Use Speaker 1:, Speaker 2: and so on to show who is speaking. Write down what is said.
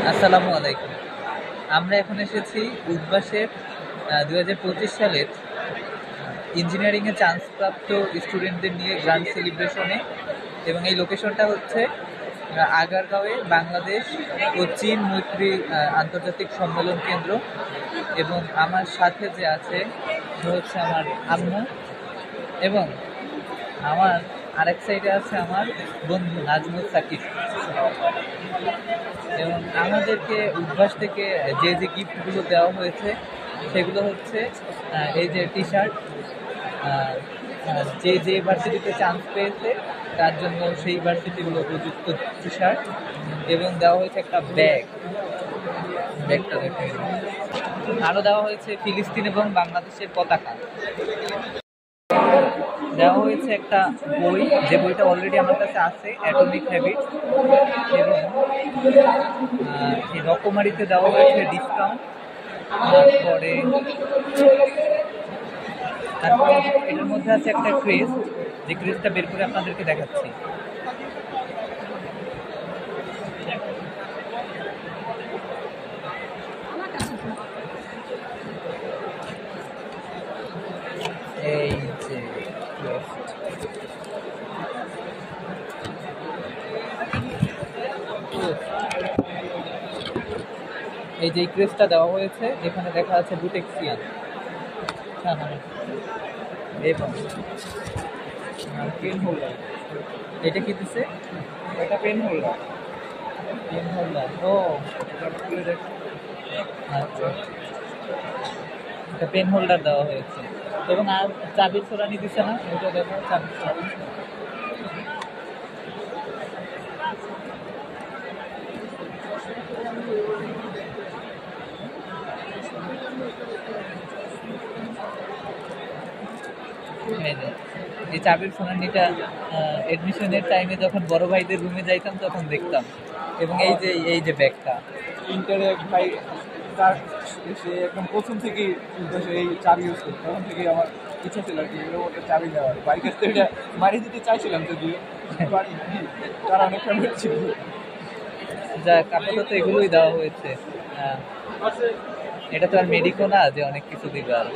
Speaker 1: আসসালামু আলাইকুম। আমরা এখন এসেছি উদ্বাসের ২০২৫ সালের ইঞ্জিনিয়ারিংয়ে চান্সপ্রাপ্ত স্টুডেন্টদের নিয়ে গ্র্যান্ড সেলিব্রেশনে, এবং এই লোকেশনটা হচ্ছে আগারগাঁওয়ে বাংলাদেশ ও চীন মৈত্রী আন্তর্জাতিক সম্মেলন কেন্দ্র। এবং আমার সাথে যে আছে সে হচ্ছে আমার আম্মু, এবং আমার আরেক সাইডে আছে আমার বন্ধু নাজমুল সাকিব। এবং আমাদেরকে উদ্ভাস থেকে যে যে গিফটগুলো দেওয়া হয়েছে সেগুলো হচ্ছে এই যে টি শার্ট, যে যে ভার্সিটিতে চান্স পেয়েছে তার জন্য সেই ভার্সিটিগুলো উপযুক্ত টি শার্ট, এবং দেওয়া হয়েছে একটা ব্যাগটা দেখে। আরও দেওয়া হয়েছে ফিলিস্তিন এবং বাংলাদেশের পতাকা। দেওয়া হয়েছে একটা বই, যে বইটা অলরেডি আমার কাছে আছে, অ্যাটমিক হ্যাবিট। এবং এই রকমারিতে দেওয়া হয়েছে ডিসকাউন্ট। তারপরে এটার মধ্যে আছে একটা ক্রেজ, যে ক্রেজটা বের করে আপনাদেরকে দেখাচ্ছি। এই যে এই যে ক্রেজটা দেওয়া হয়েছে, যেখানে দেখা আছে বুটেক্সিয়ান। এবং পেন হোল্ডার, এটা কি দিচ্ছে? এটা পেন হোল্ডার। ও আচ্ছা, একটা পেন হোল্ডার দেওয়া হয়েছে। এবং আর চাবির ছোড়ানি দিচ্ছে না, ওটা দেখো চাবির ছোড়ানি। এই চাবির সোনানিটা এডমিশনের টাইমে যখন বড় ভাইদের রুমে যাইতাম তখন দেখতাম। এবং এই যে ব্যাগটা,
Speaker 2: ইন্টারে এক ভাই তার সে একদম প্রথম থেকেই এই চাবি ইউজ করতো, তখন থেকেই আমার ইচ্ছা ছিল আর কি এর মধ্যে চাবি নেওয়ার। বাড়ির কাছ থেকে এটা মারিয়ে দিতে চাইছিলাম যদিও, তারা অনেক ফেভারিট ছিল।
Speaker 1: যাক, আপাতত এগুলোই দেওয়া হয়েছে। এটা তো আর মেডিকো না যে অনেক কিছু দিবে আর।